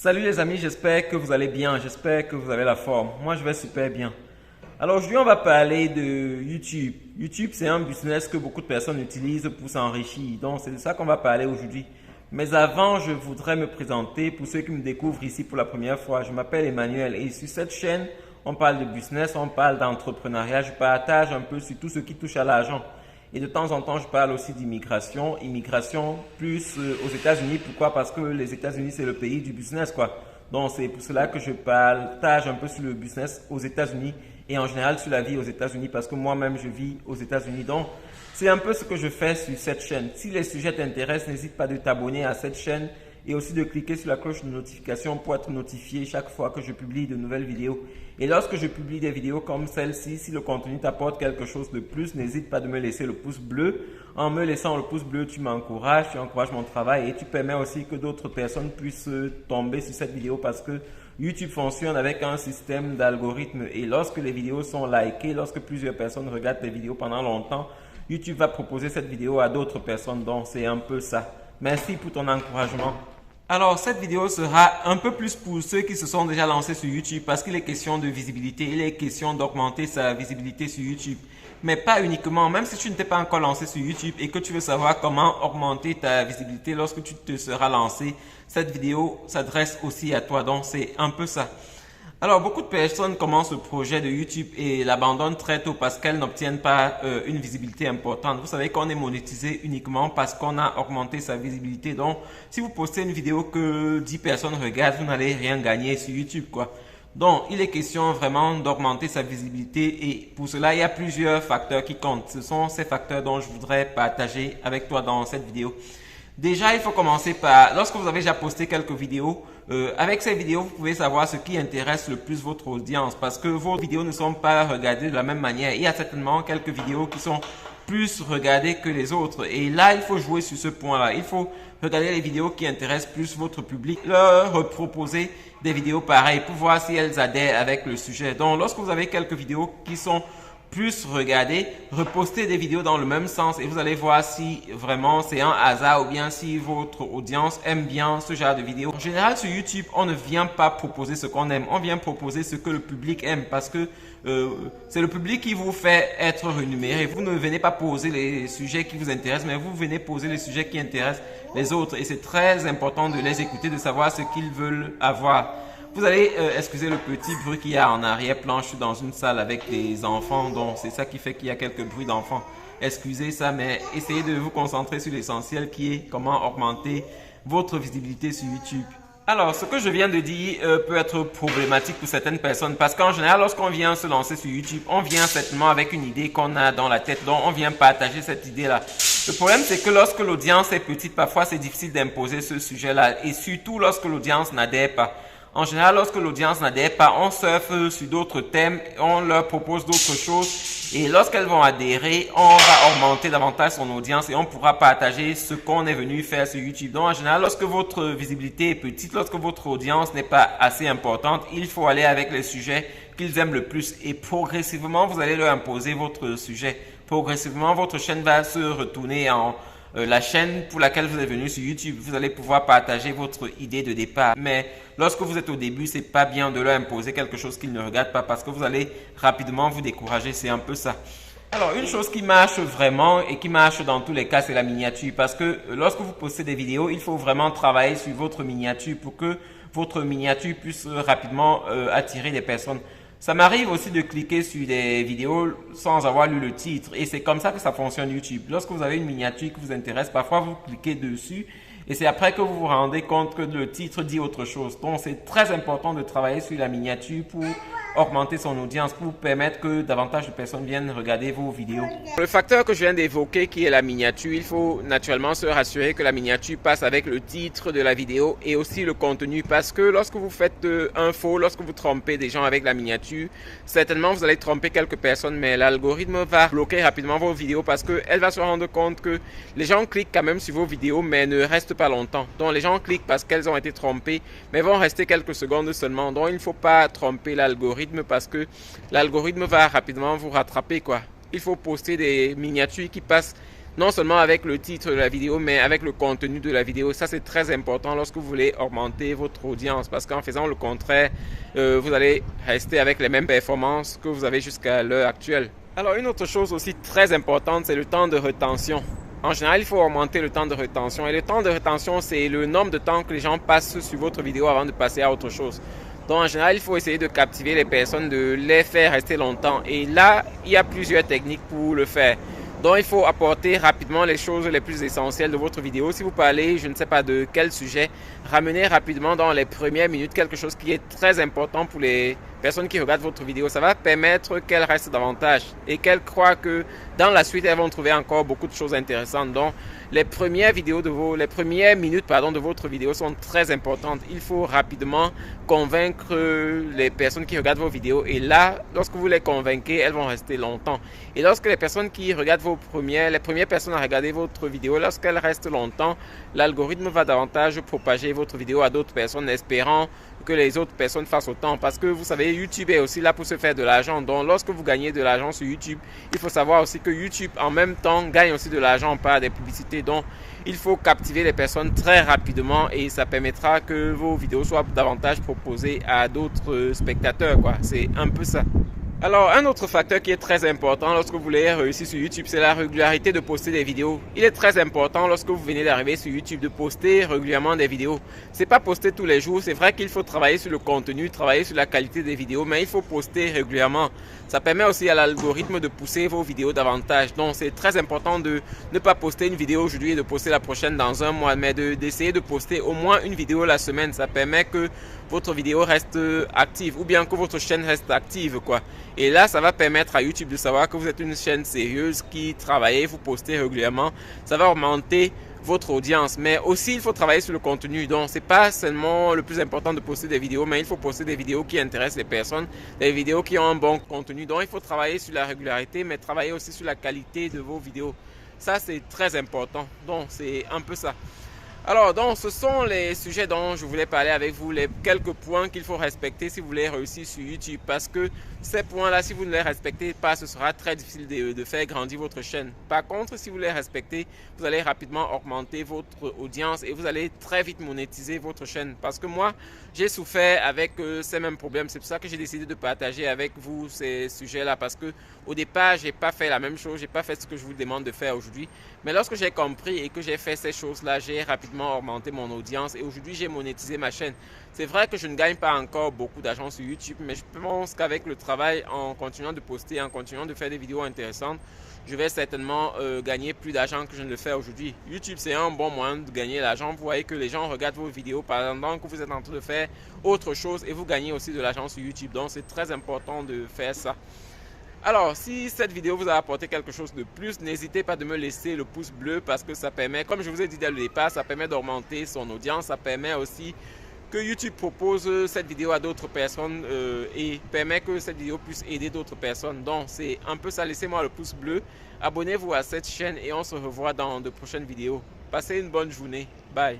Salut les amis, j'espère que vous allez bien, j'espère que vous avez la forme. Moi, je vais super bien. Alors aujourd'hui, on va parler de YouTube. YouTube, c'est un business que beaucoup de personnes utilisent pour s'enrichir. Donc, c'est de ça qu'on va parler aujourd'hui. Mais avant, je voudrais me présenter pour ceux qui me découvrent ici pour la première fois. Je m'appelle Emmanuel et sur cette chaîne, on parle de business, on parle d'entrepreneuriat. Je partage un peu sur tout ce qui touche à l'argent. Et de temps en temps, je parle aussi d'immigration. Immigration plus aux États-Unis. Pourquoi? Parce que les États-Unis, c'est le pays du business, quoi. Donc, c'est pour cela que je partage un peu sur le business aux États-Unis et en général sur la vie aux États-Unis parce que moi-même, je vis aux États-Unis. Donc, c'est un peu ce que je fais sur cette chaîne. Si les sujets t'intéressent, n'hésite pas de t'abonner à cette chaîne et aussi de cliquer sur la cloche de notification pour être notifié chaque fois que je publie de nouvelles vidéos. Et lorsque je publie des vidéos comme celle-ci, si le contenu t'apporte quelque chose de plus, n'hésite pas de me laisser le pouce bleu. En me laissant le pouce bleu, tu m'encourages, tu encourages mon travail et tu permets aussi que d'autres personnes puissent tomber sur cette vidéo parce que YouTube fonctionne avec un système d'algorithme et lorsque les vidéos sont likées, lorsque plusieurs personnes regardent tes vidéos pendant longtemps, YouTube va proposer cette vidéo à d'autres personnes. Donc, c'est un peu ça. Merci pour ton encouragement. Alors, cette vidéo sera un peu plus pour ceux qui se sont déjà lancés sur YouTube parce qu'il est question de visibilité, il est question d'augmenter sa visibilité sur YouTube. Mais pas uniquement, même si tu ne t'es pas encore lancé sur YouTube et que tu veux savoir comment augmenter ta visibilité lorsque tu te seras lancé, cette vidéo s'adresse aussi à toi. Donc, c'est un peu ça. Alors, beaucoup de personnes commencent le projet de YouTube et l'abandonnent très tôt parce qu'elles n'obtiennent pas une visibilité importante. Vous savez qu'on est monétisé uniquement parce qu'on a augmenté sa visibilité. Donc, si vous postez une vidéo que 10 personnes regardent, vous n'allez rien gagner sur YouTube, quoi. Donc, il est question vraiment d'augmenter sa visibilité et pour cela, il y a plusieurs facteurs qui comptent. Ce sont ces facteurs dont je voudrais partager avec toi dans cette vidéo. Déjà, il faut commencer par, lorsque vous avez déjà posté quelques vidéos, avec ces vidéos, vous pouvez savoir ce qui intéresse le plus votre audience parce que vos vidéos ne sont pas regardées de la même manière. Il y a certainement quelques vidéos qui sont plus regardées que les autres. Et là, il faut jouer sur ce point-là. Il faut regarder les vidéos qui intéressent plus votre public, leur proposer des vidéos pareilles pour voir si elles adhèrent avec le sujet. Donc, lorsque vous avez quelques vidéos qui sont plus regardez, repostez des vidéos dans le même sens et vous allez voir si vraiment c'est un hasard ou bien si votre audience aime bien ce genre de vidéos. En général sur YouTube, on ne vient pas proposer ce qu'on aime, on vient proposer ce que le public aime parce que c'est le public qui vous fait être rémunéré. Vous ne venez pas poser les sujets qui vous intéressent, mais vous venez poser les sujets qui intéressent les autres et c'est très important de les écouter, de savoir ce qu'ils veulent avoir. Vous allez excuser le petit bruit qu'il y a en arrière-plan. Je suis dans une salle avec des enfants, donc c'est ça qui fait qu'il y a quelques bruits d'enfants. Excusez ça, mais essayez de vous concentrer sur l'essentiel qui est comment augmenter votre visibilité sur YouTube. Alors, ce que je viens de dire peut être problématique pour certaines personnes parce qu'en général, lorsqu'on vient se lancer sur YouTube, on vient certainement avec une idée qu'on a dans la tête, donc on vient partager cette idée-là. Le problème, c'est que lorsque l'audience est petite, parfois c'est difficile d'imposer ce sujet-là et surtout lorsque l'audience n'adhère pas. En général, lorsque l'audience n'adhère pas, on surfe sur d'autres thèmes, on leur propose d'autres choses et lorsqu'elles vont adhérer, on va augmenter davantage son audience et on pourra partager ce qu'on est venu faire sur YouTube. Donc, en général, lorsque votre visibilité est petite, lorsque votre audience n'est pas assez importante, il faut aller avec les sujets qu'ils aiment le plus et progressivement, vous allez leur imposer votre sujet. Progressivement, votre chaîne va se retourner en la chaîne pour laquelle vous êtes venu sur YouTube. Vous allez pouvoir partager votre idée de départ. Mais lorsque vous êtes au début, c'est pas bien de leur imposer quelque chose qu'ils ne regardent pas parce que vous allez rapidement vous décourager. C'est un peu ça. Alors, une chose qui marche vraiment et qui marche dans tous les cas, c'est la miniature. Parce que lorsque vous postez des vidéos, il faut vraiment travailler sur votre miniature pour que votre miniature puisse rapidement attirer des personnes. Ça m'arrive aussi de cliquer sur des vidéos sans avoir lu le titre et c'est comme ça que ça fonctionne YouTube. Lorsque vous avez une miniature qui vous intéresse, parfois vous cliquez dessus et c'est après que vous vous rendez compte que le titre dit autre chose. Donc c'est très important de travailler sur la miniature pour augmenter son audience, pour permettre que davantage de personnes viennent regarder vos vidéos. Le facteur que je viens d'évoquer qui est la miniature, il faut naturellement se rassurer que la miniature passe avec le titre de la vidéo et aussi le contenu parce que lorsque vous faites un faux, lorsque vous trompez des gens avec la miniature, certainement vous allez tromper quelques personnes mais l'algorithme va bloquer rapidement vos vidéos parce qu'elle va se rendre compte que les gens cliquent quand même sur vos vidéos mais ne restent pas longtemps. Donc les gens cliquent parce qu'elles ont été trompées mais vont rester quelques secondes seulement. Donc il ne faut pas tromper l'algorithme parce que l'algorithme va rapidement vous rattraper, quoi. Il faut poster des miniatures qui passent Non seulement avec le titre de la vidéo, mais avec le contenu de la vidéo. Ça, c'est très important lorsque vous voulez augmenter votre audience, parce qu'en faisant le contraire, vous allez rester avec les mêmes performances que vous avez jusqu'à l'heure actuelle. Alors, une autre chose aussi très importante, c'est le temps de rétention. En général, il faut augmenter le temps de rétention. Et le temps de rétention, c'est le nombre de temps que les gens passent sur votre vidéo avant de passer à autre chose. Donc, en général, il faut essayer de captiver les personnes, de les faire rester longtemps. Et là, il y a plusieurs techniques pour le faire. Donc, il faut apporter rapidement les choses les plus essentielles de votre vidéo. Si vous parlez, je ne sais pas de quel sujet, ramenez rapidement dans les premières minutes quelque chose qui est très important pour les personnes qui regardent votre vidéo. Ça va permettre qu'elles restent davantage et qu'elles croient que dans la suite, elles vont trouver encore beaucoup de choses intéressantes. Donc, les premières minutes de votre vidéo sont très importantes. Il faut rapidement convaincre les personnes qui regardent vos vidéos. Et là, lorsque vous les convainquez, elles vont rester longtemps. Et lorsque les personnes qui regardent les premières personnes à regarder votre vidéo, lorsqu'elles restent longtemps, l'algorithme va davantage propager votre vidéo à d'autres personnes, espérant que les autres personnes fassent autant. Parce que vous savez, YouTube est aussi là pour se faire de l'argent. Donc, lorsque vous gagnez de l'argent sur YouTube, il faut savoir aussi que YouTube, en même temps, gagne aussi de l'argent par des publicités. Donc, il faut captiver les personnes très rapidement et ça permettra que vos vidéos soient davantage proposées à d'autres spectateurs, quoi. C'est un peu ça. Alors, un autre facteur qui est très important lorsque vous voulez réussir sur YouTube, c'est la régularité de poster des vidéos. Il est très important lorsque vous venez d'arriver sur YouTube de poster régulièrement des vidéos. C'est pas poster tous les jours, c'est vrai qu'il faut travailler sur le contenu, travailler sur la qualité des vidéos, mais il faut poster régulièrement. Ça permet aussi à l'algorithme de pousser vos vidéos davantage. Donc, c'est très important de ne pas poster une vidéo aujourd'hui et de poster la prochaine dans un mois, mais d'essayer de poster au moins une vidéo la semaine. Ça permet que votre vidéo reste active ou bien que votre chaîne reste active, quoi. Et là, ça va permettre à YouTube de savoir que vous êtes une chaîne sérieuse qui travaille, vous postez régulièrement. Ça va augmenter votre audience. Mais aussi, il faut travailler sur le contenu. Donc, c'est pas seulement le plus important de poster des vidéos, mais il faut poster des vidéos qui intéressent les personnes, des vidéos qui ont un bon contenu. Donc, il faut travailler sur la régularité, mais travailler aussi sur la qualité de vos vidéos. Ça, c'est très important. Donc, c'est un peu ça. Alors, donc, ce sont les sujets dont je voulais parler avec vous, les quelques points qu'il faut respecter si vous voulez réussir sur YouTube. Parce que ces points-là, si vous ne les respectez pas, ce sera très difficile de faire grandir votre chaîne. Par contre, si vous les respectez, vous allez rapidement augmenter votre audience et vous allez très vite monétiser votre chaîne. Parce que moi, j'ai souffert avec ces mêmes problèmes. C'est pour ça que j'ai décidé de partager avec vous ces sujets-là. Parce que au départ, je n'ai pas fait la même chose, je n'ai pas fait ce que je vous demande de faire aujourd'hui. Mais lorsque j'ai compris et que j'ai fait ces choses-là, j'ai rapidement augmenté mon audience et aujourd'hui, j'ai monétisé ma chaîne. C'est vrai que je ne gagne pas encore beaucoup d'argent sur YouTube, mais je pense qu'avec le travail, en continuant de poster, en continuant de faire des vidéos intéressantes, je vais certainement gagner plus d'argent que je ne le fais aujourd'hui. YouTube, c'est un bon moyen de gagner l'argent. Vous voyez que les gens regardent vos vidéos pendant que vous êtes en train de faire autre chose et vous gagnez aussi de l'argent sur YouTube. Donc, c'est très important de faire ça. Alors, si cette vidéo vous a apporté quelque chose de plus, n'hésitez pas de me laisser le pouce bleu parce que ça permet, comme je vous ai dit dès le départ, ça permet d'augmenter son audience. Ça permet aussi que YouTube propose cette vidéo à d'autres personnes et permet que cette vidéo puisse aider d'autres personnes. Donc, c'est un peu ça. Laissez-moi le pouce bleu. Abonnez-vous à cette chaîne et on se revoit dans de prochaines vidéos. Passez une bonne journée. Bye.